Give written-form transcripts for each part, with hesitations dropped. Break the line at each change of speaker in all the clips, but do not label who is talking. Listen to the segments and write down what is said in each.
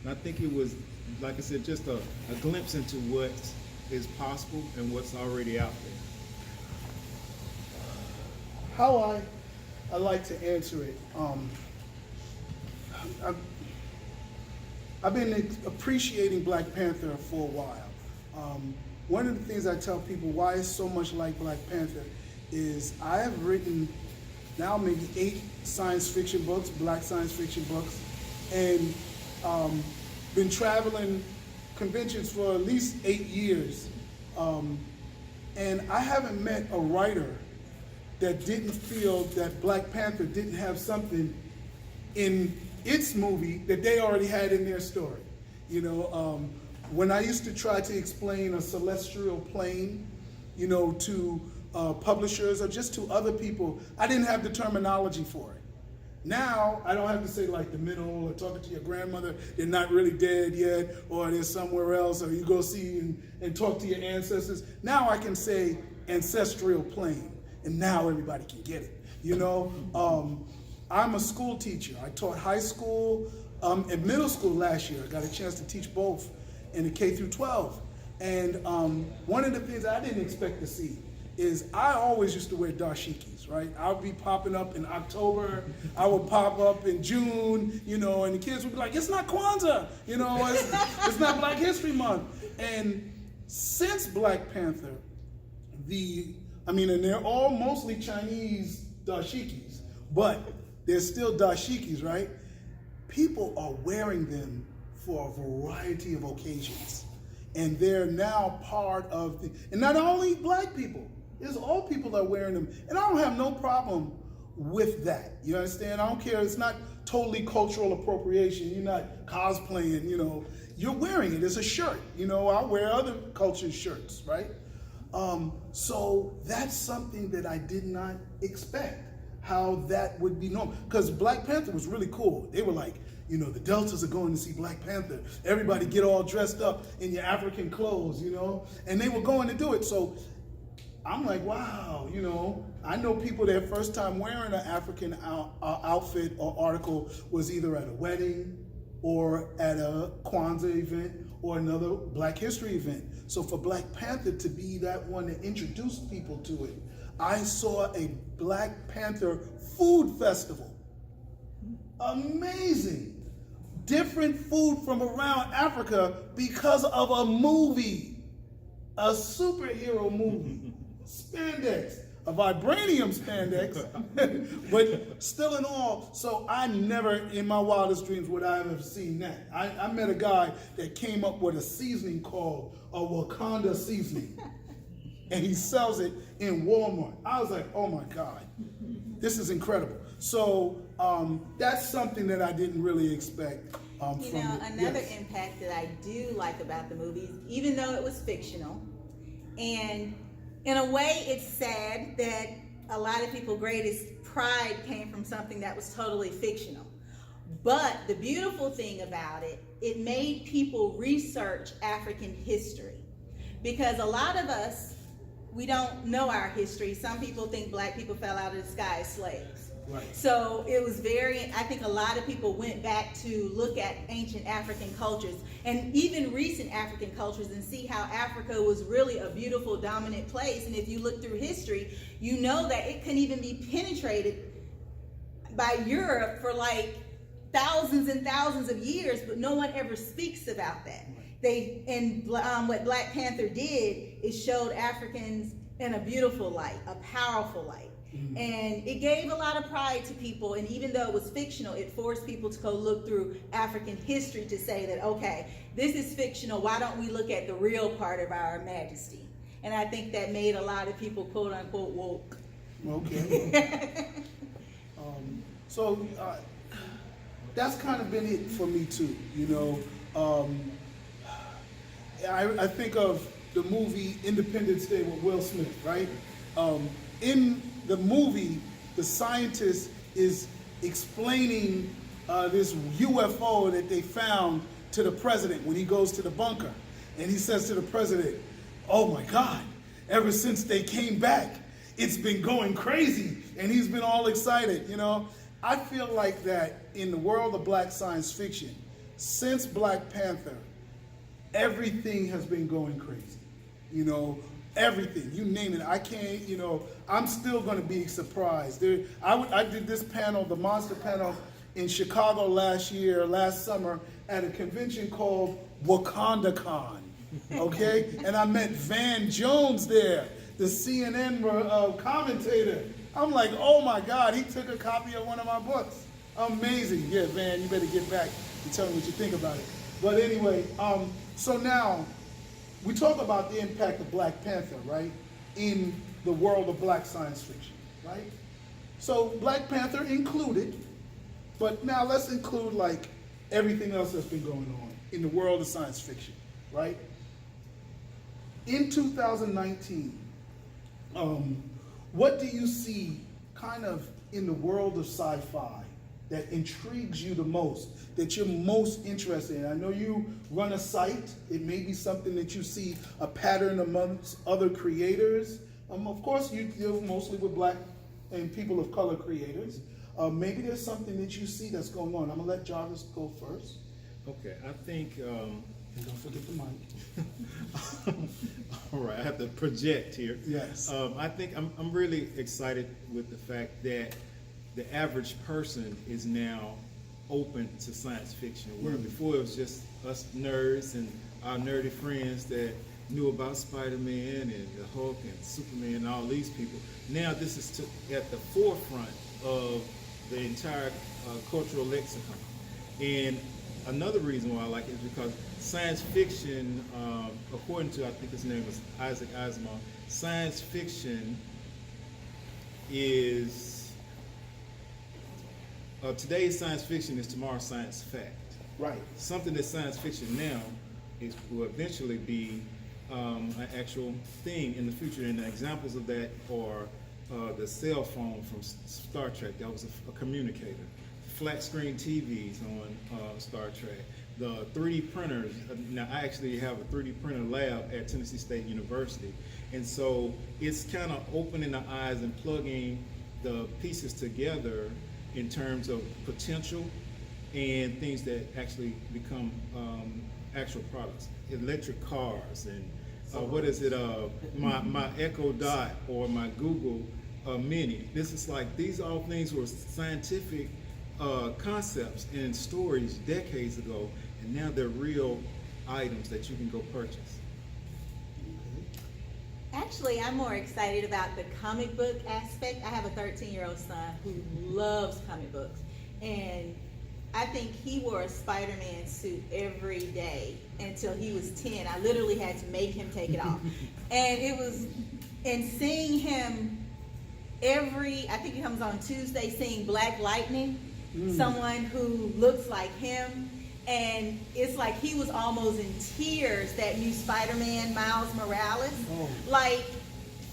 And I think it was, like I said, just a glimpse into what is possible and what's already out there.
How I like to answer it. I've been appreciating Black Panther for a while. One of the things I tell people why it's so much like Black Panther is I have written now maybe 8 science fiction books, black science fiction books, and been traveling conventions for at least 8 years. And I haven't met a writer that didn't feel that Black Panther didn't have something in its movie that they already had in their story. You know, when I used to try to explain a celestial plane, you know, to publishers or just to other people, I didn't have the terminology for it. Now, I don't have to say like the middle or talking to your grandmother, they're not really dead yet, or they're somewhere else, or you go see and talk to your ancestors. Now I can say ancestral plane, and now everybody can get it. You know, I'm a school teacher. I taught high school and middle school last year. I got a chance to teach both in the K through 12. And one of the things I didn't expect to see is I always used to wear dashikis, right? I would be popping up in October, I would pop up in June, you know, and the kids would be like, it's not Kwanzaa, you know, it's not Black History Month. And since Black Panther, and they're all mostly Chinese dashikis, but they're still dashikis, right? People are wearing them for a variety of occasions. And they're now part of and not only Black people, there's all people that are wearing them. And I don't have no problem with that. You understand? I don't care. It's not totally cultural appropriation. You're not cosplaying, you know. You're wearing it. It's a shirt. You know, I wear other cultures' shirts, right? So that's something that I did not expect, how that would be normal. Because Black Panther was really cool. They were like, you know, the Deltas are going to see Black Panther. Everybody get all dressed up in your African clothes, you know? And they were going to do it. So I'm like, wow, you know, I know people their first time wearing an African outfit or article was either at a wedding or at a Kwanzaa event or another Black History event. So for Black Panther to be that one that introduced people to it, I saw a Black Panther food festival. Amazing. Different food from around Africa because of a movie, a superhero movie, spandex, a vibranium spandex, but still in all, so I never in my wildest dreams would I have seen that. I met a guy that came up with a seasoning called a Wakanda seasoning, and he sells it in Walmart. I was like, oh my God, this is incredible. So that's something that I didn't really expect.
You know, another impact that I do like about the movies, even though it was fictional, and in a way it's sad that a lot of people's greatest pride came from something that was totally fictional. But the beautiful thing about it, it made people research African history. Because a lot of us, we don't know our history. Some people think Black people fell out of the sky as slaves.
Right.
So it was I think a lot of people went back to look at ancient African cultures and even recent African cultures and see how Africa was really a beautiful, dominant place. And if you look through history, you know that it couldn't even be penetrated by Europe for like thousands and thousands of years, but no one ever speaks about that. What Black Panther did is showed Africans in a beautiful light, a powerful light. Mm-hmm. And it gave a lot of pride to people, and even though it was fictional, it forced people to go look through African history to say that, okay, this is fictional, why don't we look at the real part of our majesty? And I think that made a lot of people, quote unquote, woke.
Okay. So that's kind of been it for me too, you know. I think of the movie Independence Day with Will Smith, right? In the movie, the scientist is explaining this UFO that they found to the president when he goes to the bunker. And he says to the president, oh my God, ever since they came back, it's been going crazy. And he's been all excited, you know. I feel like that in the world of Black science fiction, since Black Panther, everything has been going crazy. You know, everything, you name it. I can't, you know, I'm still going to be surprised. I did this panel, the Monster panel, in Chicago last summer, at a convention called WakandaCon, okay? And I met Van Jones there, the CNN commentator. I'm like, oh my God, he took a copy of one of my books. Amazing. Yeah, Van, you better get back and tell me what you think about it. But anyway, so now, we talk about the impact of Black Panther, right, in the world of Black science fiction, right? So Black Panther included, but now let's include like everything else that's been going on in the world of science fiction, right? In 2019, what do you see kind of in the world of sci-fi that intrigues you the most, that you're most interested in? I know you run a site. It may be something that you see a pattern amongst other creators. Of course, you deal mostly with Black and people of color creators. Maybe there's something that you see that's going on. I'm gonna let Jarvis go first.
Okay, I think,
And don't forget the mic.
all right, I have to project here.
Yes.
I think I'm really excited with the fact that the average person is now open to science fiction, where before it was just us nerds and our nerdy friends that knew about Spider-Man and the Hulk and Superman and all these people. Now this is at the forefront of the entire cultural lexicon. And another reason why I like it is because science fiction, according to, I think his name was Isaac Asimov, science fiction is, today's science fiction is tomorrow's science fact.
Right.
Something that's science fiction now will eventually be an actual thing in the future. And the examples of that are the cell phone from Star Trek. That was a communicator. Flat screen TVs on Star Trek. The 3D printers. Now, I actually have a 3D printer lab at Tennessee State University. And so it's kind of opening the eyes and plugging the pieces together in terms of potential and things that actually become actual products. Electric cars and what is it? My Echo Dot or my Google Mini. This is like, these are all things were scientific concepts and stories decades ago, and now they're real items that you can go purchase.
Actually, I'm more excited about the comic book aspect. I have a 13-year-old son who loves comic books, and I think he wore a Spider-Man suit every day until he was 10. I literally had to make him take it off. And seeing him I think he comes on Tuesday, seeing Black Lightning, someone who looks like him, and it's like he was almost in tears, that new Spider-Man, Miles Morales.
Oh.
Like,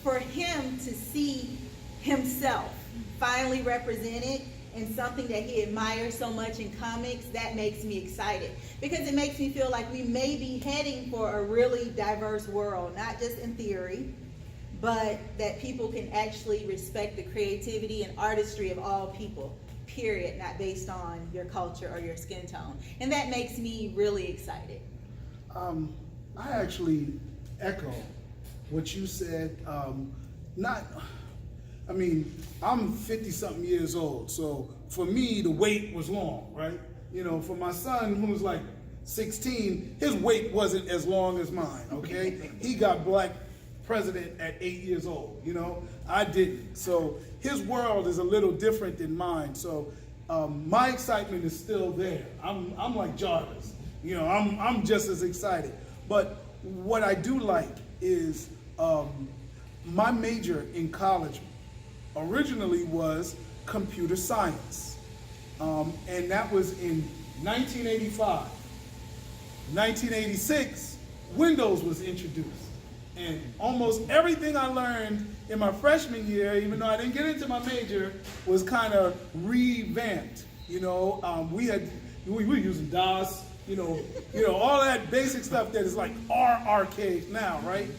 for him to see himself finally represented in something that he admires so much in comics, that makes me excited. Because it makes me feel like we may be heading for a really diverse world, not just in theory, but that people can actually respect the creativity and artistry of all people. Period, not based on your culture or your skin tone. And that makes me really excited.
I actually echo what you said. I'm 50-something years old, so for me, the wait was long, right? You know, for my son, who was like 16, his wait wasn't as long as mine, okay? He got Black president at 8 years old, you know? I didn't. So his world is a little different than mine. So my excitement is still there. I'm like Jarvis, you know, I'm just as excited. But what I do like is my major in college originally was computer science. And that was in 1985. 1986, Windows was introduced. And almost everything I learned in my freshman year, even though I didn't get into my major, was kind of revamped. You know, we were using DOS, you know, all that basic stuff that is like arcade now, right?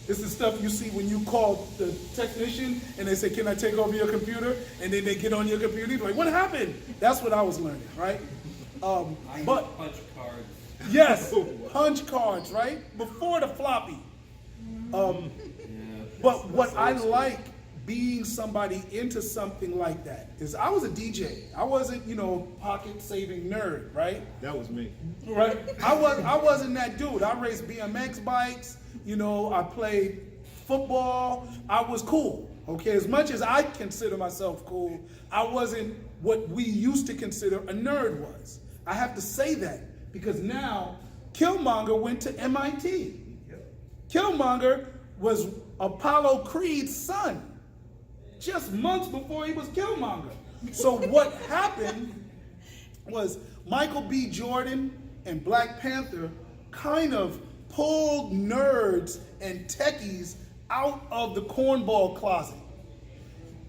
It's the stuff you see when you call the technician and they say, "Can I take over your computer?" And then they get on your computer, you're like, "What happened?" That's what I was learning, right? But
punch cards.
yes, punch cards, right? Before the floppy. But what I like being somebody into something like that is I was a DJ. I wasn't, pocket saving nerd, right?
That was me.
Right. I wasn't that dude. I raced BMX bikes, I played football. I was cool. Okay, as much as I consider myself cool, I wasn't what we used to consider a nerd was. I have to say that because now Killmonger went to MIT. Killmonger was Apollo Creed's son just months before he was Killmonger. So what happened was Michael B. Jordan and Black Panther kind of pulled nerds and techies out of the cornball closet.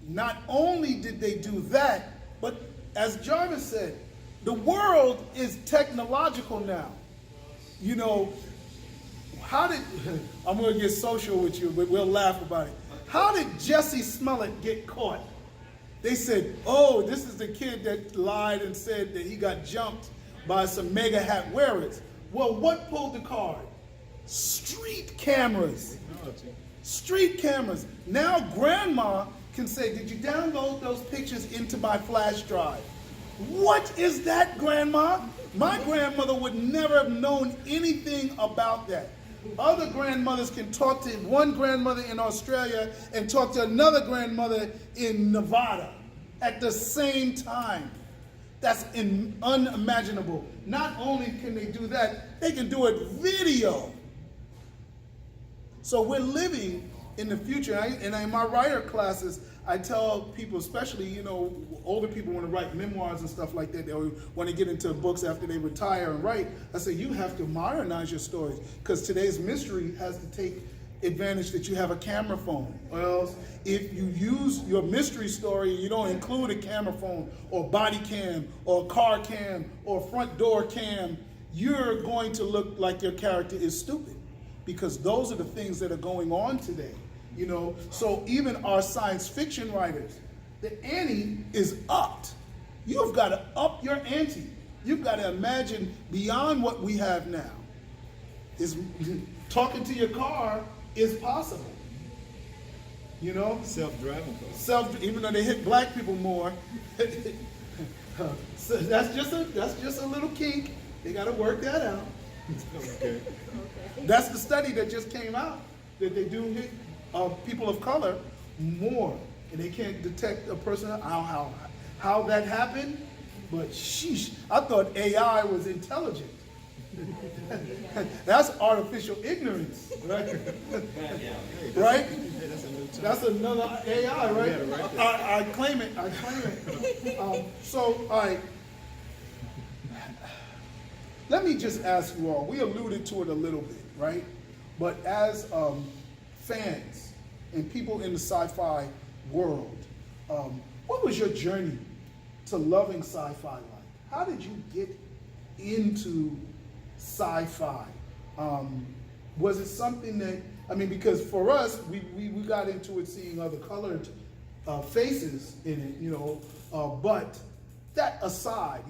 Not only did they do that, but as Jarvis said, the world is technological now. How did, I'm gonna get social with you, but we'll laugh about it. How did Jesse Smollett get caught? They said, oh, this is the kid that lied and said that he got jumped by some mega hat wearers. Well, what pulled the card? Street cameras. Street cameras. Now grandma can say, did you download those pictures into my flash drive? What is that, grandma? My grandmother would never have known anything about that. Other grandmothers can talk to one grandmother in Australia and talk to another grandmother in Nevada at the same time. That's unimaginable. Not only can they do that, they can do it video. So we're living in the future. And in my writer classes, I tell people, especially, older people want to write memoirs and stuff like that. They want to get into books after they retire and write. I say, you have to modernize your stories because today's mystery has to take advantage that you have a camera phone. Or else, if you use your mystery story, you don't include a camera phone or body cam or car cam or front door cam, you're going to look like your character is stupid because those are the things that are going on today. So even our science fiction writers, the ante is upped. You've got to up your ante. You've got to imagine beyond what we have now. Talking to your car is possible.
Self-driving cars.
Even though they hit black people more, so that's just a little kink. They got to work that out.
Okay.
That's the study that just came out that they do hit people of color more, and they can't detect a person. How that happened, but sheesh, I thought AI was intelligent. That's artificial ignorance, right? Right?
Hey, that's a new term.
That's another AI, right?
Yeah, right there.
I claim it. All right. Let me just ask you all. We alluded to it a little bit, right? But as fans and people in the sci-fi world, what was your journey to loving sci-fi like? How did you get into sci-fi? Was it something that, because for us, we got into it seeing other colored faces in it, but that aside,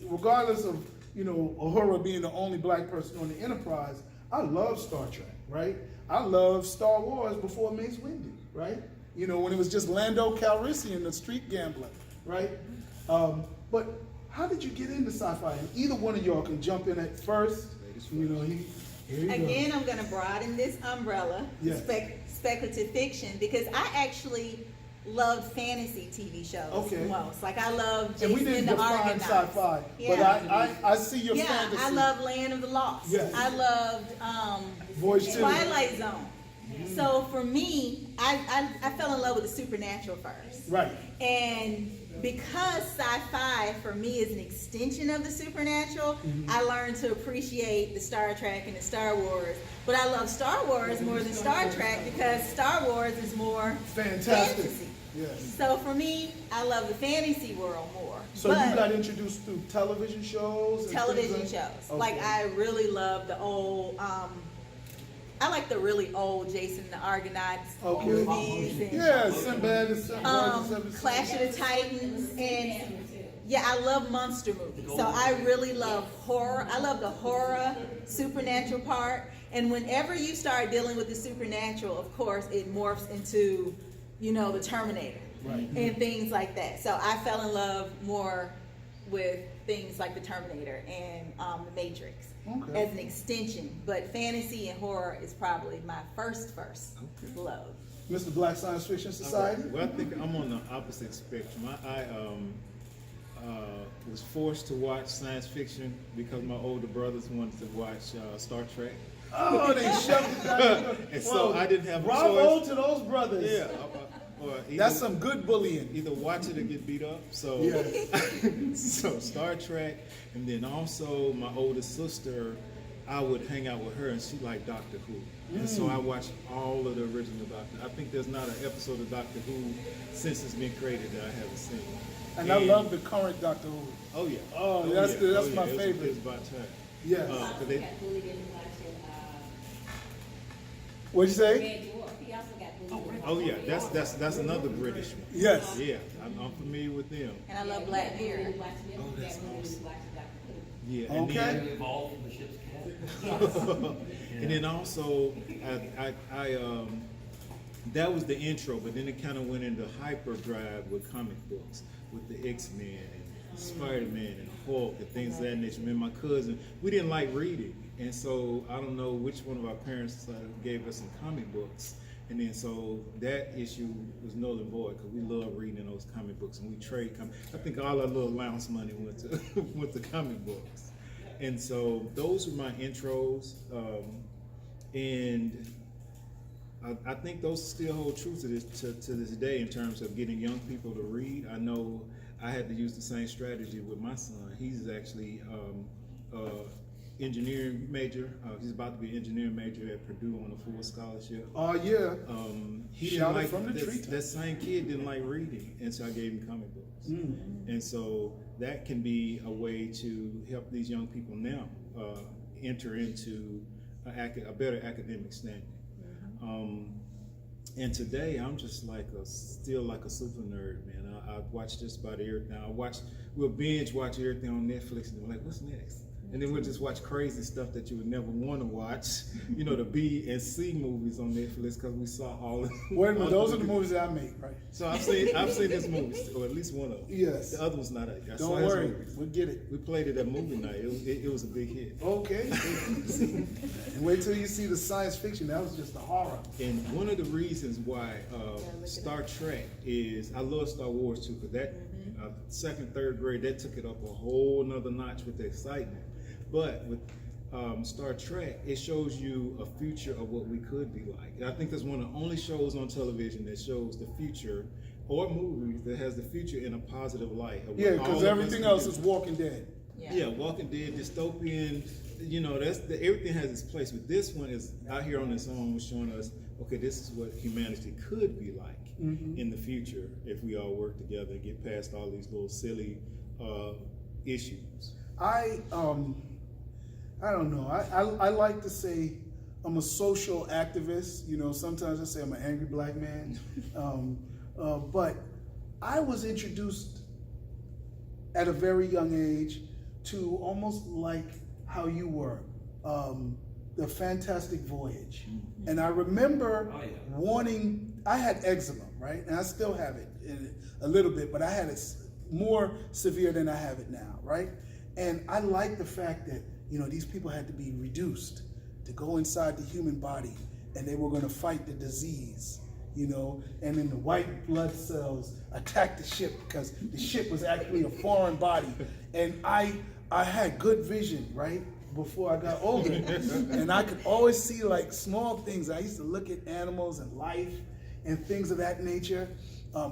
regardless of, Uhura being the only black person on the Enterprise, I love Star Trek, right? I love Star Wars before Mace Windu, right? When it was just Lando Calrissian, the street gambler, right? But how did you get into sci-fi? And either one of y'all can jump in at first. Here you
Again,
go.
I'm going to broaden this umbrella,
Yes.
speculative fiction, because I actually loved fantasy TV shows
Okay.
most. Like I love
And we
Jason
didn't
and the
define
Argonauts.
sci-fi,
Yeah.
but I see your
Yeah,
fantasy.
I love Land of the Lost.
Yes.
I loved
Voyage to the-
Twilight Zone. So for me, I fell in love with the supernatural first.
Right.
And because sci-fi for me is an extension of the supernatural, I learned to appreciate the Star Trek and the Star Wars. But I love Star Wars more than Star Trek because Star Wars is more
Fantastic.
fantasy.
Yes.
So for me, I love the fantasy world more.
So
But
you got introduced through television shows? And
television
things like-
shows.
Okay.
Like I really love the old, I like the really old Jason and the Argonauts
Okay.
movies and
Yeah, Sinbad and
Clash of the Titans and Yeah, I love monster movies. So I really love horror. I love the horror, supernatural part. And whenever you start dealing with the supernatural, of course, it morphs into, the Terminator and things like that. So I fell in love more with things like the Terminator and the Matrix as an extension. But fantasy and horror is probably my first love.
Mr. Black Science Fiction Society?
Well, I think I'm on the opposite spectrum. I was forced to watch science fiction because my older brothers wanted to watch Star Trek.
Oh, they shoved it down.
And so I didn't have a
bravo
choice.
to those brothers.
Yeah. Or
That's some good bullying.
Either watch it or get beat up. So, so Star Trek, and then also my older sister, I would hang out with her, and she liked Doctor Who. And so I watched all of the original Doctor. I think there's not an episode of Doctor Who since it's been created that I haven't seen.
And I love the current Doctor Who.
Oh yeah.
Oh, that's good. That's my
It
favorite.
was about time.
Yes.
'Cause they-
What'd you say?
Red Dwarf. He also got bullied.
Oh yeah, that's another British one.
Yes.
Yeah, I'm familiar with them.
And I love Black Mirror.
Oh, that's awesome. Yeah, and
Okay.
then
Evolved from the ship's cat.
and then also I that was the intro, but then it kind of went into hyperdrive with comic books, with the X-Men and Spider-Man and Hulk and things of that nature. Me and my cousin, we didn't like reading, and so I don't know which one of our parents gave us some comic books. And then so that issue was null and void because we love reading those comic books and we trade comics. I think all our little allowance money went to went to comic books. And so those were my intros. And I think those still hold true to this day in terms of getting young people to read. I know I had to use the same strategy with my son. He's actually engineering major. He's about to be an engineering major at Purdue on a full scholarship.
Oh, yeah.
He
Shout
didn't
it
like
from the treetop.
that same kid didn't like reading, and so I gave him comic books. And so that can be a way to help these young people now enter into a better academic standing. And today I'm just still like a super nerd, man. I watch just about everything. We'll binge watch everything on Netflix, and we're like, what's next? And then we'll just watch crazy stuff that you would never want to watch, the B and C movies on Netflix because we saw all of them.
Wait a minute, those are the movies that I make, right?
So I've seen this movie, or at least one of them.
Yes.
The other one's not out. I saw
Don't
his
worry,
movie.
we'll get it.
We played it at movie night. It was a big hit.
Okay. And wait till you see the science fiction. That was just a horror.
And one of the reasons why Star Trek is, I love Star Wars too, because that second, third grade, that took it up a whole nother notch with the excitement. But with Star Trek, it shows you a future of what we could be like. And I think that's one of the only shows on television that shows the future, or movies that has the future in a positive light. Of
Yeah,
what all
because
of us
everything
can
else
do.
is Walking Dead.
Yeah, Walking Dead, dystopian, everything has its place. But this one is out here on its own, showing us, okay, this is what humanity could be like in the future if we all work together and get past all these little silly issues.
I don't know. I like to say I'm a social activist. Sometimes I say I'm an angry black man. But I was introduced at a very young age to almost like how you were, the Fantastic Voyage. And I remember wanting, I had eczema, right? And I still have it a little bit, but I had it more severe than I have it now, right? And I like the fact that these people had to be reduced to go inside the human body, and they were going to fight the disease, and then the white blood cells attacked the ship because the ship was actually a foreign body. And I had good vision, right, before I got older. And I could always see like small things. I used to look at animals and life and things of that nature.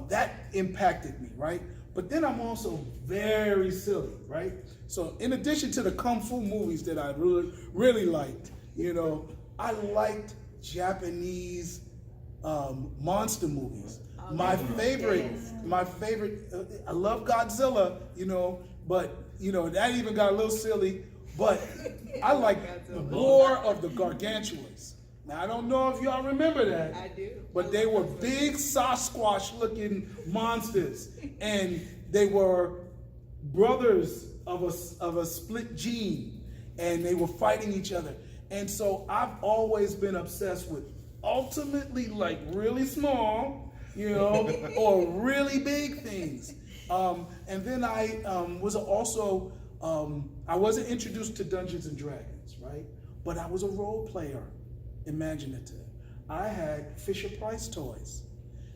That impacted me, right? But then I'm also very silly, right? So in addition to the Kung Fu movies that I really, really liked, I liked Japanese monster movies. My favorite, I love Godzilla, but, that even got a little silly, but I like the War of the Gargantuans. Now, I don't know if y'all remember that.
I do.
But they were big Sasquatch-looking monsters, and they were brothers of a split gene, and they were fighting each other. And so I've always been obsessed with ultimately like really small, you know, or really big things. And then I was also, I wasn't introduced to Dungeons and Dragons, right? But I was a role player, imaginative. I had Fisher-Price toys.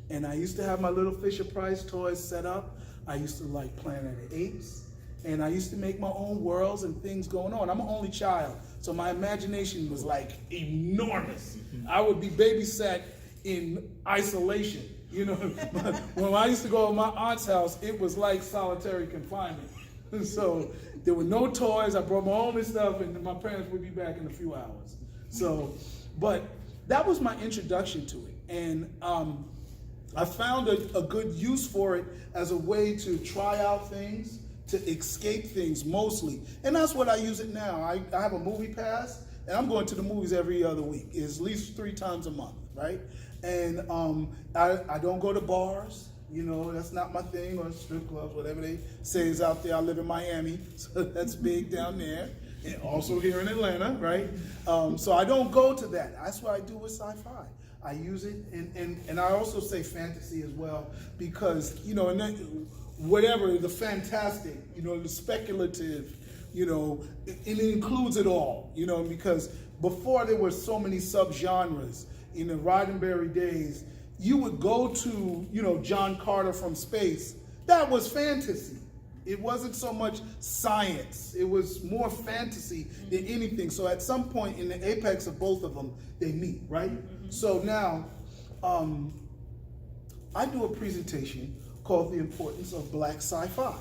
And I used to have my little Fisher-Price toys set up. I used to like Planet of the Apes. And I used to make my own worlds and things going on. I'm an only child, so my imagination was like enormous. I would be babysat in isolation. You know, when I used to go to my aunt's house, it was like solitary confinement. So there were no toys. I brought my own stuff, and my parents would be back in a few hours. So, but that was my introduction to it. And I found a good use for it as a way to try out things, to escape things mostly. And that's what I use it now. I have a movie pass, and I'm going to the movies every other week. It's at least 3 times a month, right? And I don't go to bars, you know, that's not my thing, or strip clubs, whatever they say is out there. I live in Miami, so that's big down there. And also here in Atlanta, right? So I don't go to that. That's what I do with sci-fi. I use it, and I also say fantasy as well, because, you know, and then, whatever, the fantastic, you know, the speculative, you know, it includes it all, you know, because before there were so many subgenres. In the Roddenberry days, you would go to, you know, John Carter from space. That was fantasy. It wasn't so much science. It was more fantasy than anything. So at some point in the apex of both of them, they meet, right? So now, I do a presentation called The Importance of Black Sci-Fi,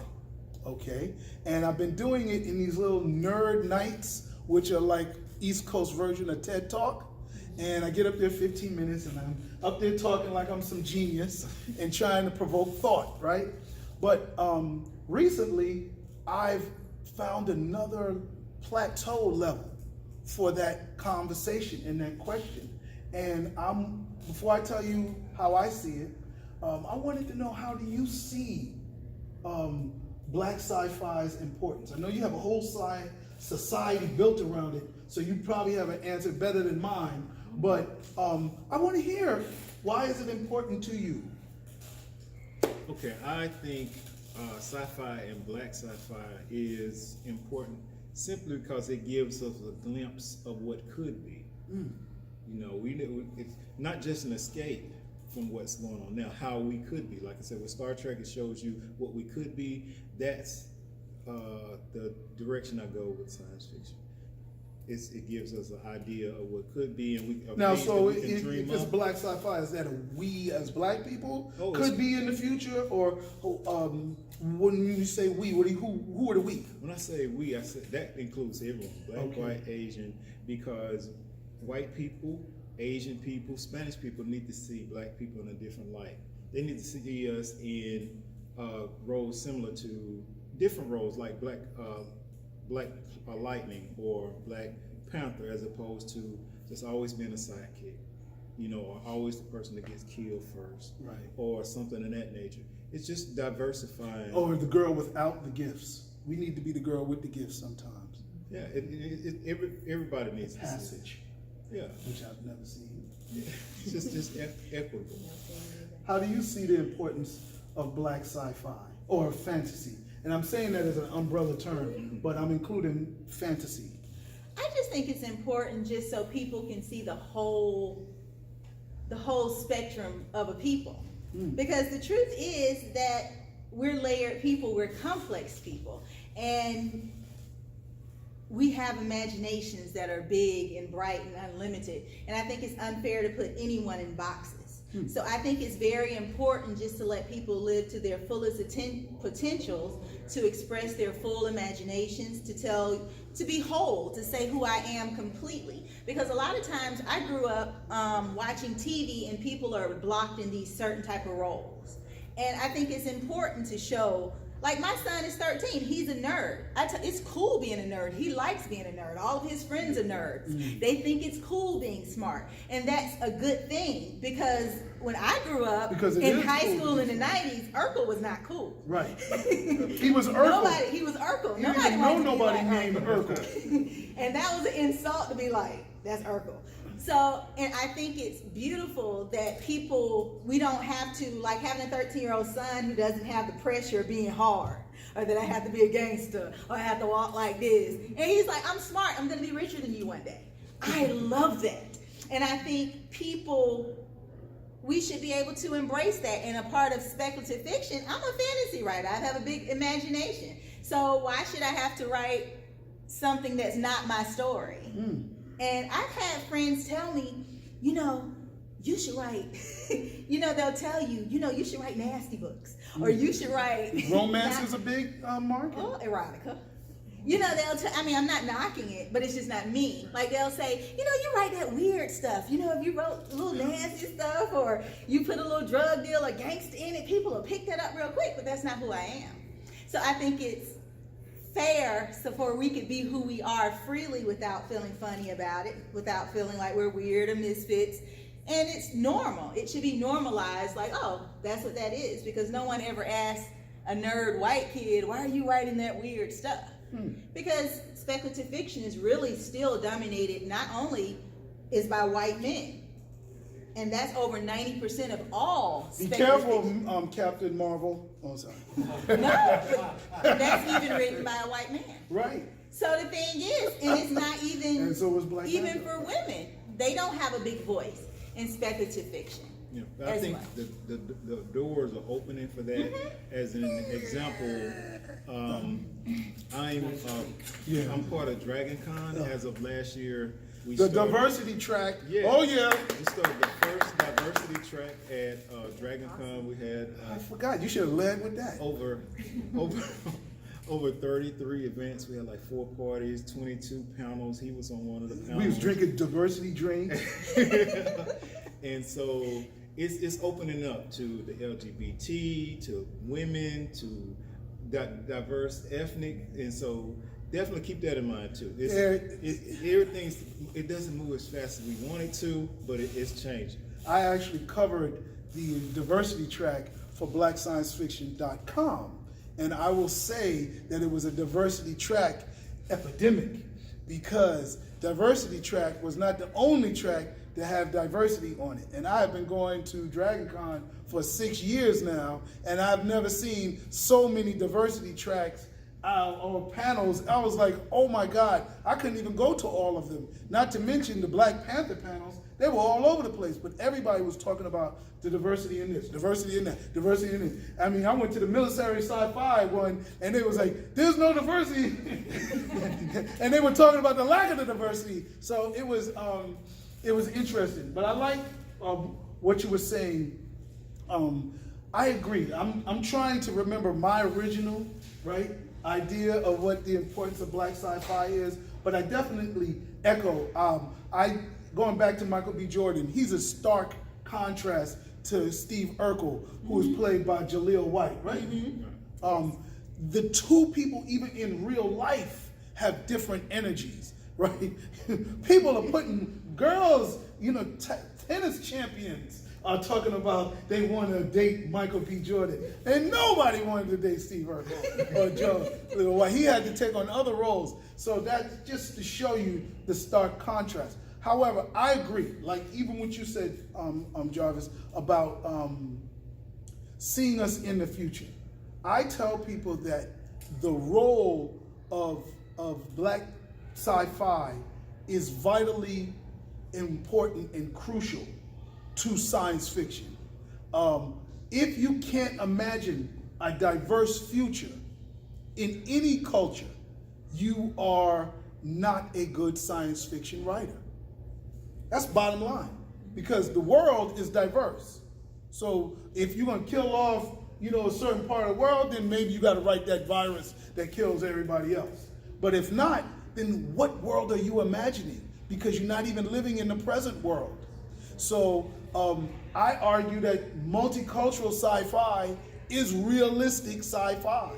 okay? And I've been doing it in these little nerd nights, which are like East Coast version of TED Talk. And I get up there 15 minutes, and I'm up there talking like I'm some genius and trying to provoke thought, right? But recently, I've found another plateau level for that conversation and that question. And before I tell you how I see it, I wanted to know, how do you see Black sci-fi's importance? I know you have a whole society built around it, so you probably have an answer better than mine. But I want to hear, why is it important to you?
Okay, I think sci-fi and black sci-fi is important simply because it gives us a glimpse of what could be. You know, it's not just an escape from what's going on now, how we could be. Like I said, with Star Trek, it shows you what we could be. That's the direction I go with science fiction. It gives us an idea of what could be, and
if it's black sci-fi, is that a we as black people could be in the future, or when you say we, who are the we?
When I say we, I say that includes everyone, black, white, Asian, because white people, Asian people, Spanish people need to see black people in a different light. They need to see us in roles similar to different roles, like Black Lightning or Black Panther, as opposed to just always being a sidekick, you know, or always the person that gets killed first,
right,
or something of that nature. It's just diversifying.
Or the girl without the gifts. We need to be the girl with the gifts sometimes.
Yeah, everybody needs
passage.
Yeah,
which I've never seen.
Yeah. It's just equitable.
How do you see the importance of black sci-fi or fantasy? And I'm saying that as an umbrella term, but I'm including fantasy.
I just think it's important just so people can see the whole spectrum of a people. Because the truth is that we're layered people, we're complex people, and we have imaginations that are big and bright and unlimited. And I think it's unfair to put anyone in boxes. So I think it's very important just to let people live to their fullest potentials, to express their full imaginations, to be whole, to say who I am completely. Because a lot of times I grew up watching TV, and people are blocked in these certain type of roles. And I think it's important to show Like my son is 13. He's a nerd. It's cool being a nerd. He likes being a nerd. All of his friends are nerds. They think it's cool being smart. And that's a good thing because when I grew up in high school in the 90s, Urkel was not cool.
Right. He was Urkel.
He was Urkel.
You didn't know nobody named Urkel.
And that was an insult to be like, that's Urkel. So, and I think it's beautiful that we don't have to, like having a 13-year-old son who doesn't have the pressure of being hard, or that I have to be a gangster, or I have to walk like this. And he's like, I'm smart, I'm gonna be richer than you one day. I love that. And I think we should be able to embrace that. And a part of speculative fiction, I'm a fantasy writer. I have a big imagination. So why should I have to write something that's not my story? And I've had friends tell me, you should write, they'll tell you, you should write nasty books. Or you should write...
Romance is a big market.
Oh, erotica. I'm not knocking it, but it's just not me. Like they'll say, you write that weird stuff. If you wrote a little nasty stuff or you put a little drug deal or gangster in it, people will pick that up real quick, but that's not who I am. So I think it's fair for we could be who we are freely without feeling funny about it, without feeling like we're weird or misfits. And it's normal. It should be normalized, like, oh, that's what that is, because no one ever asked a nerd white kid, why are you writing that weird stuff? Because speculative fiction is really still dominated, not only is by white men, and that's over 90% of all
Be
speculative
careful,
fiction.
Captain Marvel. Oh, sorry.
No, but that's even written by a white man.
Right.
So the thing is, and it's not even,
And so was Black
even
Panther.
for women, they don't have a big voice in speculative fiction.
Yeah, but I think the doors are opening for that. As an example, I'm part of Dragon Con. As of last year, we
The
started,
diversity track.
Yeah.
Oh, yeah.
We started the first diversity track at Dragon Con. We had
I forgot. You should have led with that.
over 33 events. We had like 4 parties, 22 panels. He was on one of the panels.
We was drinking diversity drinks.
And so it's opening up to the LGBT, to women, to diverse ethnic, and so definitely keep that in mind too. It doesn't move as fast as we want it to, but it's changing.
I actually covered the diversity track for BlackScienceFiction.com, and I will say that it was a diversity track epidemic, because diversity track was not the only track to have diversity on it. And I have been going to Dragon Con for 6 years now, and I've never seen so many diversity tracks or panels. I was like, oh my God, I couldn't even go to all of them. Not to mention the Black Panther panels, they were all over the place, but everybody was talking about the diversity in this, diversity in that, diversity in this. I mean, I went to the military sci-fi one, and they was like, there's no diversity. And they were talking about the lack of the diversity. So it was interesting. But I like what you were saying. I agree. I'm trying to remember my original, right, idea of what the importance of Black Sci-fi is, but I definitely echo. Going back to Michael B. Jordan, he's a stark contrast to Steve Urkel, who was played by Jaleel White, right? The two people, even in real life, have different energies, right? People are putting girls, tennis champions are talking about they want to date Michael B. Jordan. And nobody wanted to date Steve Urkel or Joe White. He had to take on other roles. So that's just to show you the stark contrast. However, I agree, like even what you said, Jarvis, about seeing us in the future. I tell people that the role of Black Sci-fi is vitally important and crucial to science fiction. If you can't imagine a diverse future in any culture, you are not a good science fiction writer. That's bottom line, because the world is diverse. So if you're gonna kill off, a certain part of the world, then maybe you gotta write that virus that kills everybody else. But if not, then what world are you imagining? Because you're not even living in the present world. So I argue that multicultural sci-fi is realistic sci-fi.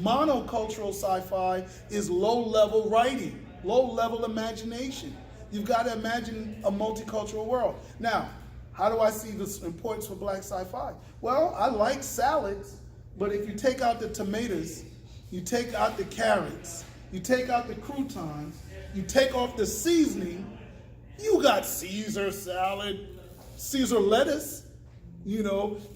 Monocultural sci-fi is low-level writing, low-level imagination. You've got to imagine a multicultural world. Now, how do I see the importance for black sci-fi? Well, I like salads, but if you take out the tomatoes, you take out the carrots, you take out the croutons, you take off the seasoning, you got Caesar salad, Caesar lettuce,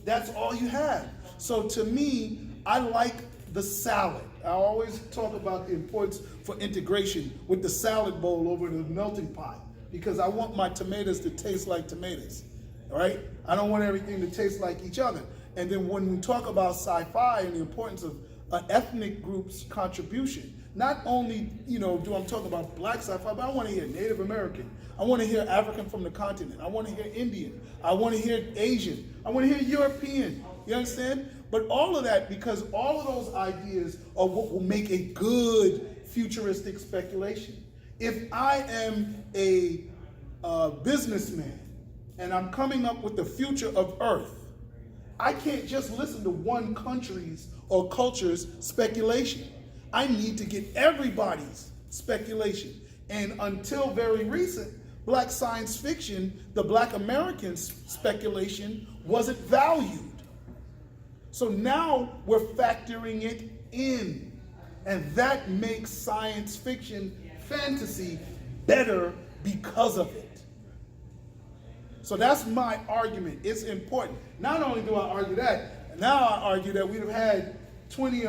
that's all you have. So to me, I like the salad. I always talk about the importance for integration with the salad bowl over the melting pot, because I want my tomatoes to taste like tomatoes, all right? I don't want everything to taste like each other. And then when we talk about sci-fi and the importance of an ethnic group's contribution, not only, do I'm talking about black sci-fi, but I want to hear Native American. I want to hear African from the continent. I want to hear Indian. I want to hear Asian. I want to hear European. You understand? But all of that, because all of those ideas are what will make a good futuristic speculation. If I am a businessman and I'm coming up with the future of Earth, I can't just listen to one country's or culture's speculation. I need to get everybody's speculation. And until very recent, black science fiction, the black Americans' speculation wasn't valued. So now we're factoring it in. And that makes science fiction fantasy better because of it. So that's my argument. It's important. Not only do I argue that, now I argue that we'd have had 30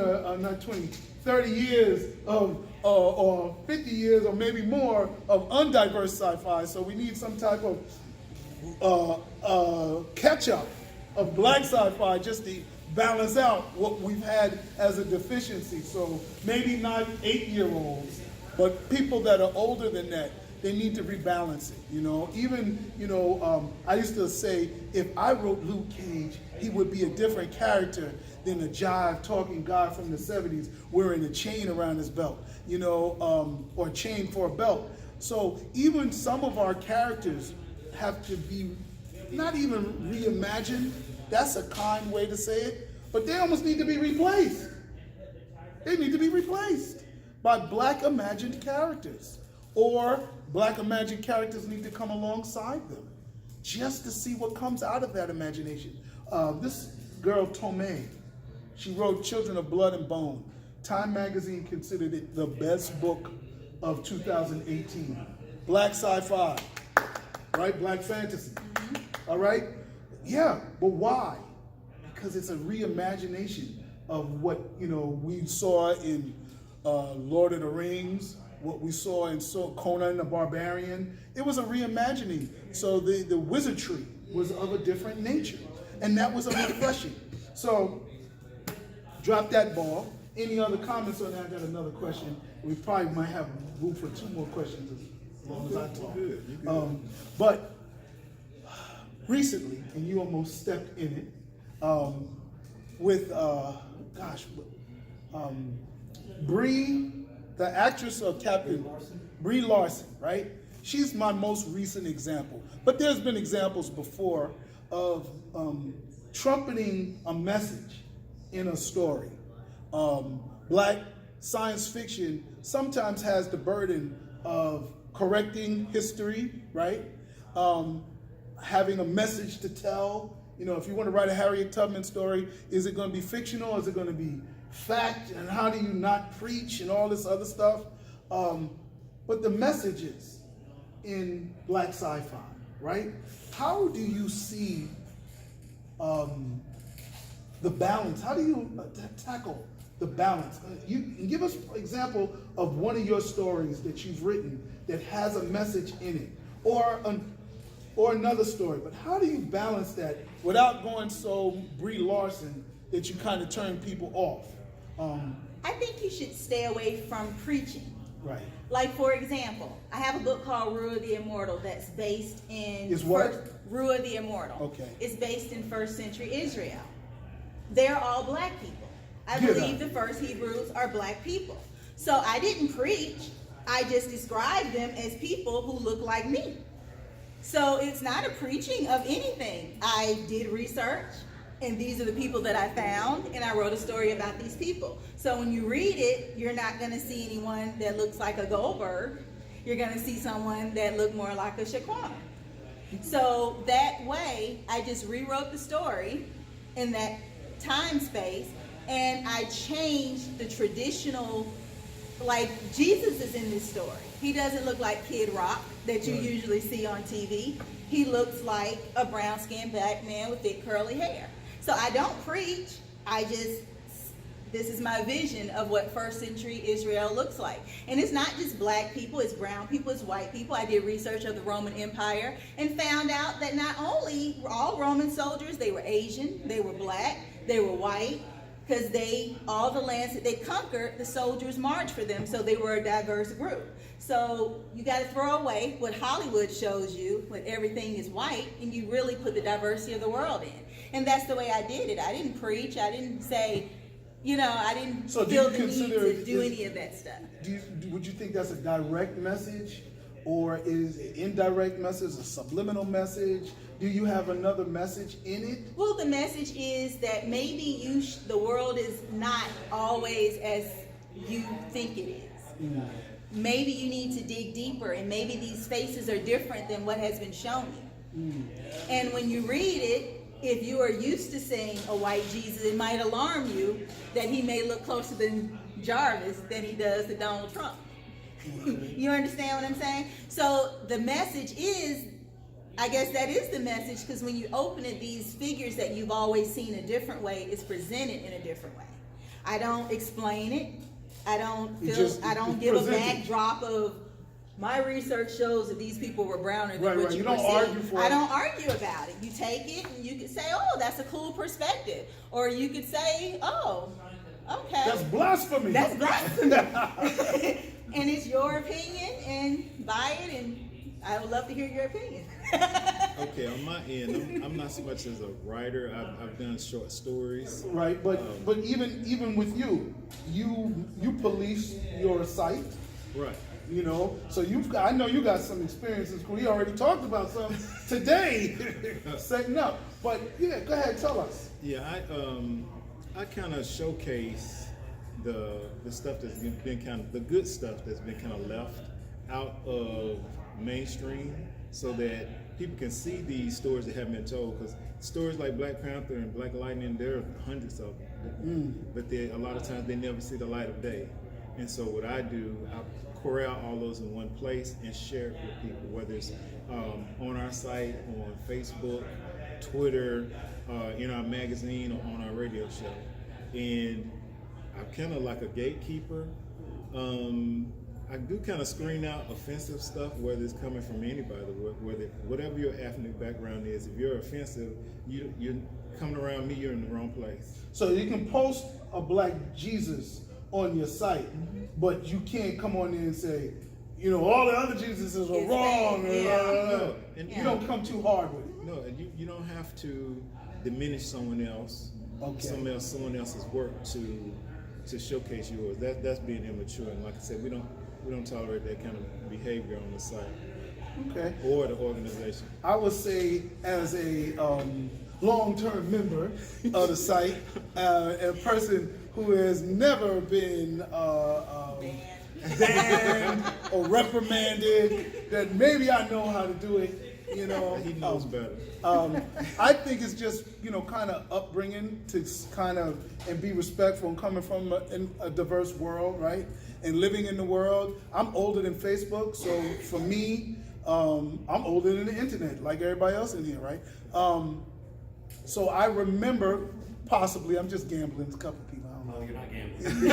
years of, or 50 years or maybe more of undiverse sci-fi. So we need some type of catch-up of black sci-fi just to balance out what we've had as a deficiency. So maybe not 8-year-olds, but people that are older than that, they need to rebalance it, Even, I used to say, if I wrote Luke Cage, he would be a different character than a jive talking guy from the 70s wearing a chain around his belt, or a chain for a belt. So even some of our characters have to be not even reimagined. That's a kind way to say it, but they almost need to be replaced. They need to be replaced by black imagined characters, or black imagined characters need to come alongside them just to see what comes out of that imagination. This girl, Tomei, she wrote Children of Blood and Bone. Time magazine considered it the best book of 2018. Black sci-fi, right? Black fantasy, all right? Yeah, but why? Because it's a reimagination of what, we saw in Lord of the Rings, what we saw in Conan the Barbarian. It was a reimagining. So the wizardry was of a different nature. And that was a refreshing. So drop that ball. Any other comments on that? I got another question. We probably might have room for 2 more questions as long as I talk.
You're good.
But recently, and you almost stepped in it, with, Brie, the actress of Captain, Brie Larson, right? She's my most recent example. But there's been examples before of trumpeting a message in a story. Black science fiction sometimes has the burden of correcting history, right? Having a message to tell. If you want to write a Harriet Tubman story, is it going to be fictional? Is it going to be fact? And how do you not preach and all this other stuff? But the messages in black sci-fi, right? How do you see the balance? How do you tackle the balance? You can give us an example of one of your stories that you've written that has a message in it, or another story. But how do you balance that without going so Brie Larson that you kind of turn people off?
I think you should stay away from preaching.
Right.
Like, for example, I have a book called Rua the Immortal that's based in...
Is what?
Rua the Immortal.
Okay.
It's based in 1st century Israel. They're all black people. I
Get
believe
out.
the first Hebrews are black people. So I didn't preach. I just described them as people who look like me. So it's not a preaching of anything. I did research. and these are the people that I found, and I wrote a story about these people. So when you read it, you're not going to see anyone that looks like a Goldberg. You're going to see someone that looked more like a Shaquana. So that way, I just rewrote the story in that time space, and I changed the traditional, like Jesus is in this story. He doesn't look like Kid Rock that you usually see on TV. He looks like a brown-skinned black man with thick curly hair. So I don't preach, this is my vision of what first century Israel looks like. And it's not just black people, it's brown people, it's white people. I did research of the Roman Empire and found out that not only were all Roman soldiers, they were Asian, they were black, they were white, because all the lands that they conquered, the soldiers marched for them, so they were a diverse group. So you got to throw away what Hollywood shows you, when everything is white, and you really put the diversity of the world in. And that's the way I did it. I didn't preach, I didn't say, I didn't feel the need to do any of that stuff.
Would you think that's a direct message, or is it an indirect message, a subliminal message? Do you have another message in it?
Well, the message is that maybe the world is not always as you think it is.
Mm.
Maybe you need to dig deeper, and maybe these faces are different than what has been shown you.
Mm.
And when you read it, if you are used to seeing a white Jesus, it might alarm you that he may look closer than Jarvis than he does to Donald Trump. You understand what I'm saying? So the message is, I guess that is the message, because when you open it, these figures that you've always seen a different way is presented in a different way. I don't explain it. I don't give a backdrop of, my research shows that these people were browner than what you
don't
perceive.
argue for it.
I don't argue about it. You take it and you could say, oh, that's a cool perspective. Or you could say, oh, okay.
That's blasphemy.
That's blasphemy. And it's your opinion, and buy it, and I would love to hear your opinion.
Okay, on my end, I'm not so much as a writer. I've done short stories.
Right, but even with you police your site.
Right.
So I know you got some experiences. We already talked about some today, setting up. But yeah, go ahead, tell us.
Yeah, I kind of showcase the stuff that's been the good stuff that's been kind of left out of mainstream, so that people can see these stories that haven't been told. Because stories like Black Panther and Black Lightning, there are hundreds of them, but a lot of times they never see the light of day. And so what I do, I corral all those in one place and share it with people, whether it's on our site, on Facebook, Twitter, in our magazine, or on our radio show. And I'm kind of like a gatekeeper. I do kind of screen out offensive stuff, whether it's coming from anybody, whatever your ethnic background is. If you're offensive, you're coming around me, you're in the wrong place. So
you can post a Black Jesus on your site, but you can't come on there and say, all the other Jesuses are wrong.
No, and
you don't come too hard with it.
No, and you don't have to diminish someone else, someone else's work to showcase yours. That's being immature. And like I said, we don't tolerate that kind of behavior on the site.
Okay.
Or the organization.
I would say, as a long-term member of the site, a person who has never been banned or reprimanded, that maybe I know how to do it.
He knows better.
I think it's just kind of upbringing to kind of and be respectful and coming from a diverse world, right? And living in the world. I'm older than Facebook, so for me, I'm older than the internet, like everybody else in here, right? So I remember, possibly, I'm just gambling. It's a couple people. I don't know.
No, you're not gambling.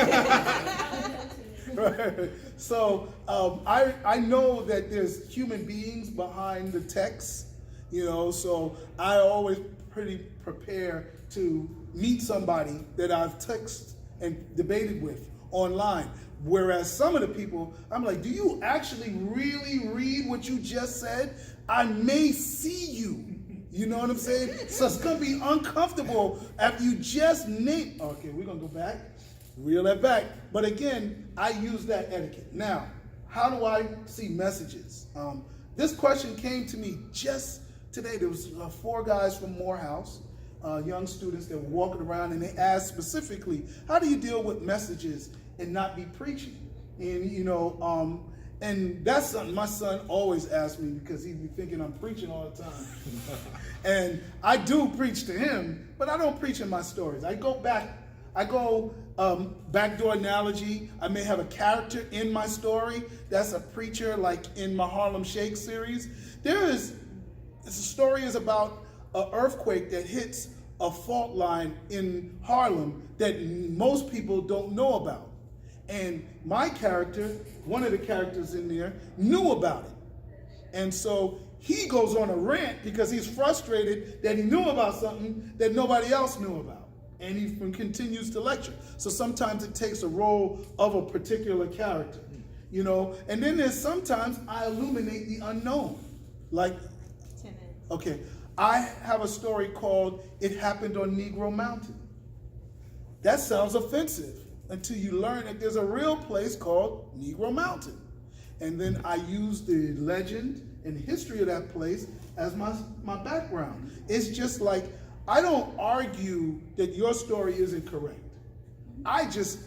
Right. So I know that there's human beings behind the text, so I always pretty prepare to meet somebody that I've texted and debated with online. Whereas some of the people, I'm like, do you actually really read what you just said? I may see you. You know what I'm saying? So it's going to be uncomfortable after you just name. Okay, we're going to go back, reel that back. But again, I use that etiquette. Now, how do I see messages? This question came to me just today. There was 4 guys from Morehouse. young students that were walking around, and they asked specifically, how do you deal with messages and not be preaching? And and that's something my son always asks me, because he'd be thinking I'm preaching all the time. And I do preach to him, but I don't preach in my stories. I go backdoor analogy. I may have a character in my story that's a preacher, like in my Harlem Shake series. The story is about an earthquake that hits a fault line in Harlem that most people don't know about. And my character, one of the characters in there, knew about it. And so he goes on a rant because he's frustrated that he knew about something that nobody else knew about. And he continues to lecture. So sometimes it takes a role of a particular character, And then there's sometimes I illuminate the unknown. Like,
10 minutes.
okay, I have a story called It Happened on Negro Mountain. That sounds offensive until you learn that there's a real place called Negro Mountain. And then I use the legend and history of that place as my background. It's just like, I don't argue that your story isn't correct. I just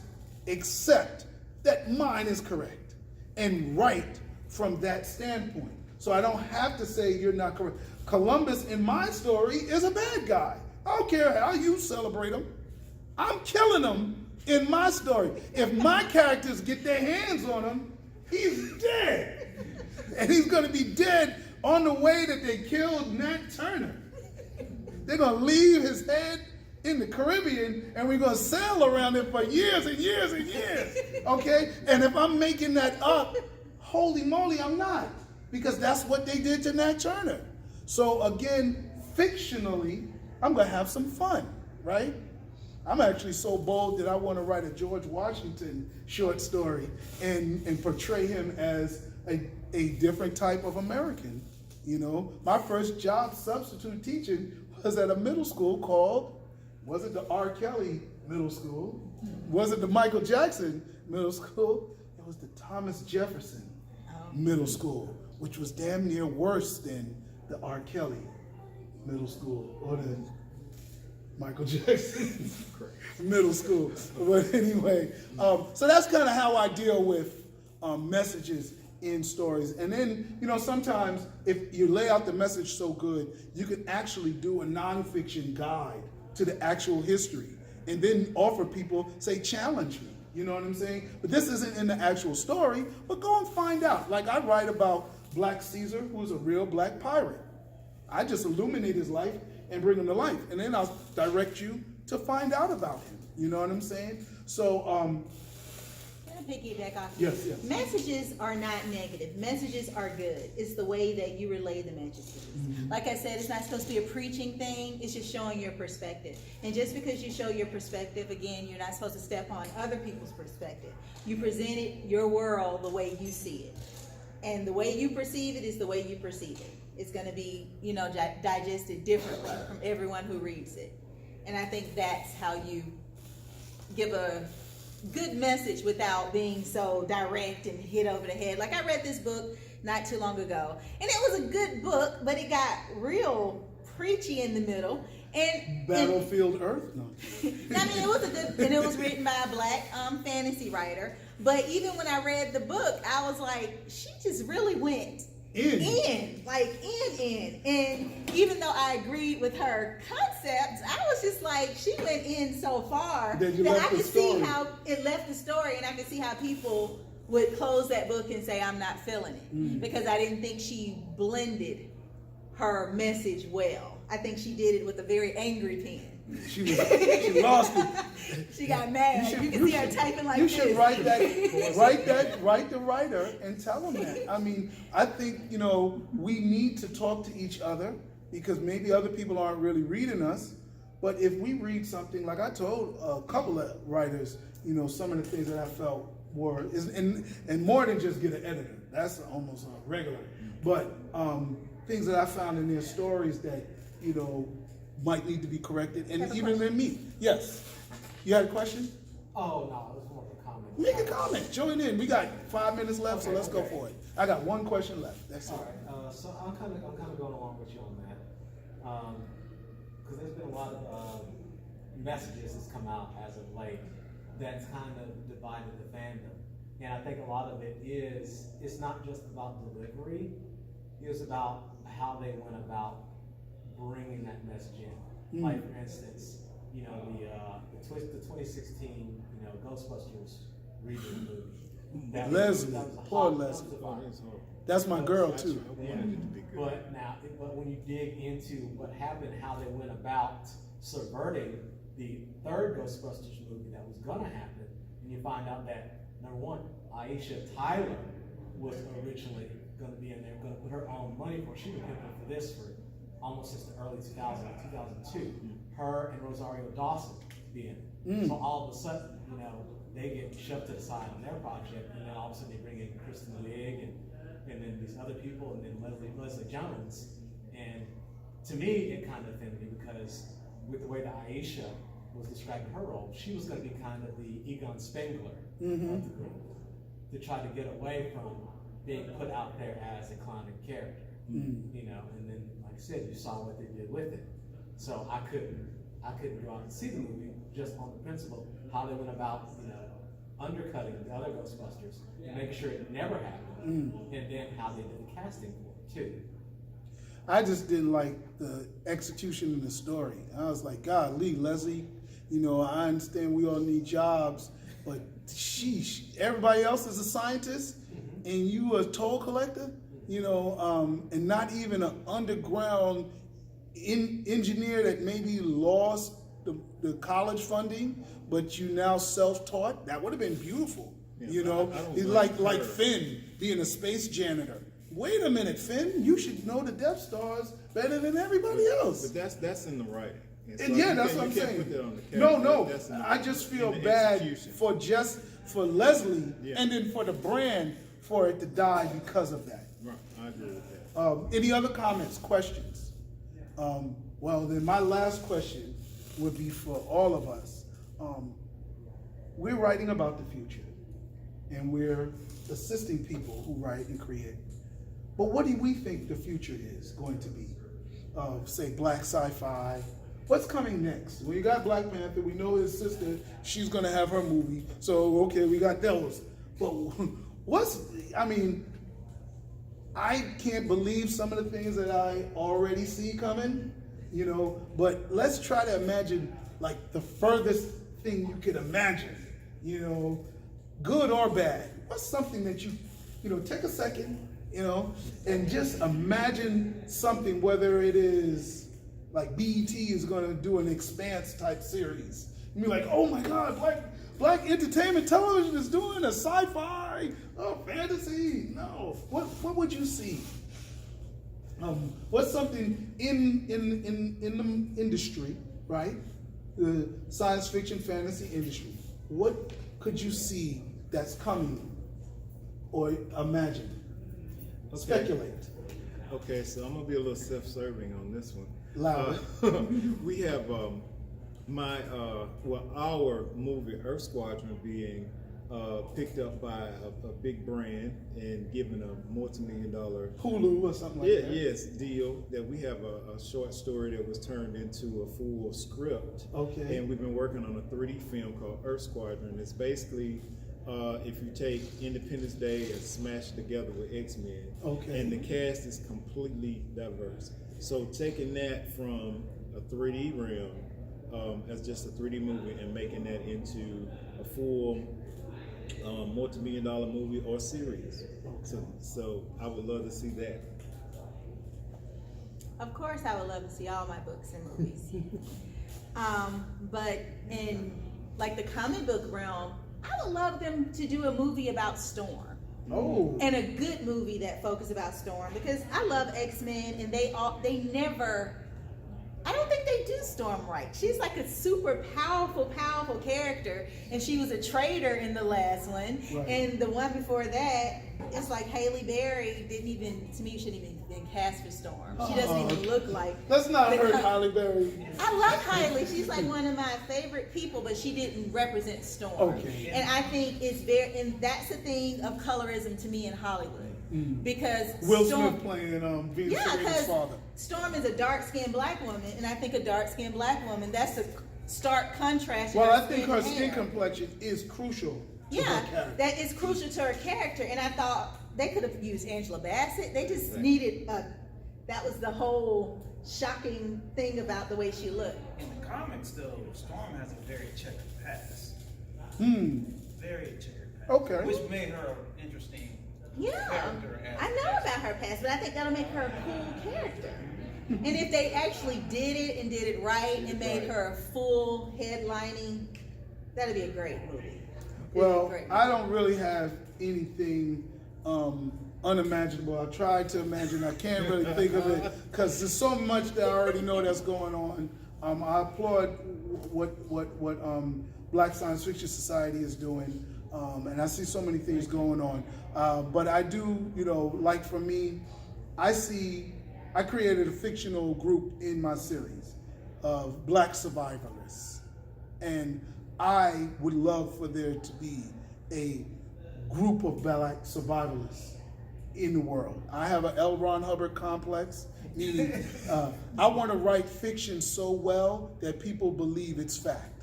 accept that mine is correct and write from that standpoint. So I don't have to say you're not correct. Columbus in my story is a bad guy. I don't care how you celebrate him. I'm killing him in my story. If my characters get their hands on him, he's dead. And he's going to be dead on the way that they killed Nat Turner. They're going to leave his head in the Caribbean, and we're going to sail around it for years and years and years. Okay? And if I'm making that up, holy moly, I'm not. Because that's what they did to Nat Turner. So again, fictionally, I'm going to have some fun, right? I'm actually so bold that I want to write a George Washington short story and portray him as a different type of American. My first job substitute teaching was at a middle school called, was it the R. Kelly Middle School? Was it the Michael Jackson Middle School? It was the Thomas Jefferson Middle School, which was damn near worse than the R. Kelly Middle School or the Michael Jackson Middle School. But anyway, so that's kind of how I deal with messages in stories. And then, sometimes if you lay out the message so good, you can actually do a nonfiction guide to the actual history and then offer people, say, challenge me. You know what I'm saying? But this isn't in the actual story, but go and find out. Like I write about Black Caesar, who was a real black pirate. I just illuminate his life and bring him to life. And then I'll direct you to find out about him. You know what I'm saying? So,
Can I piggyback off you?
Yes.
Messages are not negative. Messages are good. It's the way that you relay the messages.
Mm-hmm.
Like I said, it's not supposed to be a preaching thing. It's just showing your perspective. And just because you show your perspective, again, you're not supposed to step on other people's perspective. You presented your world the way you see it. And the way you perceive it is the way you perceive it. It's going to be, digested differently from everyone who reads it. And I think that's how you give a good message without being so direct and hit over the head. Like I read this book not too long ago, and it was a good book, but it got real preachy in the middle. And
Battlefield Earth? No.
I mean, it was a good, and it was written by a black fantasy writer. But even when I read the book, I was like, she just really went in. And even though I agreed with her concepts, I was just like, she went in so far that I could see how it left the story, and I could see how people would close that book and say, I'm not feeling it. Because I didn't think she blended her message well. I think she did it with a very angry pen.
She lost it.
She got mad. You can see her typing like this.
You should write the writer and tell them that. I mean, I think, we need to talk to each other because maybe other people aren't really reading us. But if we read something, like I told a couple of writers, some of the things that I felt were, and more than just get an editor. That's almost regular. But things that I found in their stories that, might need to be corrected, and even in me. Yes. You had a question?
Oh, no, it was more of a comment.
Make a comment. Join in. We got 5 minutes left, so let's go for it. I got one question left. That's it.
All right. So I'm kind of going along with you on that. because there's been a lot of messages that's come out as of late that's kind of divided the fandom. And I think a lot of it is, it's not just about delivery, it's about how they went about bringing that message in. Like, for instance, you know, the 2016, you know, Ghostbusters reboot movie.
Leslie, poor Leslie. That's my girl too.
Yeah. But when you dig into what happened, how they went about subverting the third Ghostbusters movie that was gonna happen, and you find out that number one, Aisha Tyler was originally gonna be in there, gonna put her own money for it. She was pimping for this for almost since the early 2002. Her and Rosario Dawson being in it. So all of a sudden, you know, they get shoved to the side on their project, and then all of a sudden they bring in Kristen Wiig and then these other people, and then Leslie Jones. And to me, it kind of offended me because with the way that Aisha was describing her role, she was going to be kind of the Egon Spengler of the group, to try to get away from being put out there as a clowning character. You know, and then, like I said, you saw what they did with it. So I couldn't go out and see the movie just on the principle how they went about, you know, undercutting the other Ghostbusters and making sure it never happened, and then how they did the casting for it too.
I just didn't like the execution of the story. I was like, God, Leslie, you know, I understand we all need jobs, but sheesh, everybody else is a scientist and you a toll collector, you know, and not even an underground engineer that maybe lost the college funding, but you now self-taught. That would have been beautiful, you know. It's like Finn being a space janitor. Wait a minute, Finn, you should know the Death Stars better than everybody else.
But that's in the writing. And so
Yeah, that's what I'm saying. No, I just feel bad for Leslie and then for the brand for it to die because of that.
Right, I agree with that.
Any other comments, questions? Well, then my last question would be for all of us. We're writing about the future, and we're assisting people who write and create. But what do we think the future is going to be? Say Black Sci-fi. What's coming next? We got Black Panther. We know his sister, she's going to have her movie. So, okay, we got those. But I can't believe some of the things that I already see coming, you know, but let's try to imagine like the furthest thing you could imagine, you know, good or bad. What's something that you know, take a second, you know, and just imagine something, whether it is like BET is going to do an Expanse type series. And be like, oh my God, Black entertainment television is doing a sci-fi, fantasy. No, what would you see? What's something in the industry, right? The science fiction fantasy industry. What could you see that's coming or imagine?
Okay.
Speculate.
Okay, so I'm gonna be a little self-serving on this one.
Loud.
We have our movie Earth Squadron being picked up by a big brand and given a multi-million-dollar
Hulu or something like that.
Yes, deal that we have a short story that was turned into a full script.
Okay.
And we've been working on a 3D film called Earth Squadron. It's basically if you take Independence Day and smash it together with X-Men.
Okay.
And the cast is completely diverse. So taking that from a 3D realm as just a 3D movie and making that into a full multi-million-dollar movie or series. So I would love to see that.
Of course, I would love to see all my books and movies. But in like the comic book realm, I would love them to do a movie about Storm.
Oh.
And a good movie that focuses about Storm, because I love X-Men and they never, I don't think they do Storm right. She's like a super powerful character, and she was a traitor in the last one.
Right.
And the one before that, it's like Halle Berry to me, shouldn't even been cast for Storm. She doesn't even look like.
Let's not hurt Halle Berry.
I love Halle. She's like one of my favorite people, but she didn't represent Storm.
Okay.
And I think and that's the thing of colorism to me in Hollywood. because
Will
Storm,
Smith playing being
yeah,
Serena's
because
father.
Storm is a dark-skinned black woman, and I think a dark-skinned black woman, that's a stark contrast. in
Well, I
skin
think her
and
skin
hair.
complexion is crucial to her
Yeah,
character.
that is crucial to her character, and I thought they could have used Angela Bassett. They just needed that was the whole shocking thing about the way she looked.
In the comics, though, Storm has a very checkered past. Very checkered past.
Okay.
Which made her interesting
Yeah,
character.
I know about her past, but I think that'll make her a cool character. And if they actually did it and did it right and made her a full headlining, that'd be a great movie. It'd be a
Well,
great
I
movie.
don't really have anything unimaginable. I tried to imagine. I can't really think of it because there's so much that I already know that's going on. I applaud what Black Science Fiction Society is doing, and I see so many things going on. But I do, like for me, I created a fictional group in my series of Black survivalists, and I would love for there to be a group of Black survivalists in the world. I have an L. Ron Hubbard complex, meaning I want to write fiction so well that people believe it's fact.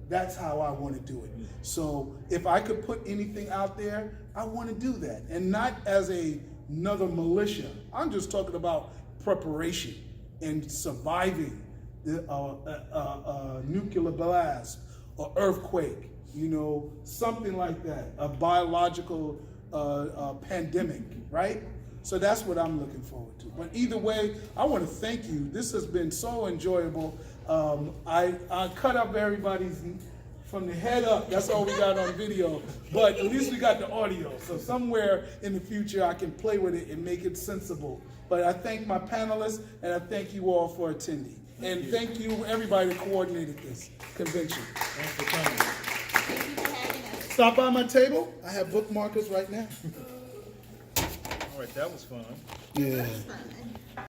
That's how I want to do it. So if I could put anything out there, I want to do that. And not as another militia. I'm just talking about preparation and surviving the nuclear blast or earthquake, something like that, a biological pandemic, right? So that's what I'm looking forward to. But either way, I want to thank you. This has been so enjoyable. I cut up everybody's from the head up. That's all we got on video. But at least we got the audio. So somewhere in the future, I can play with it and make it sensible. But I thank my panelists, and I thank you all for attending. And thank you, everybody that coordinated this convention.
Thanks for coming.
Thank you for having us.
Stop by my table. I have bookmarkers right now.
All right, that was fun.
Yeah.
Fun.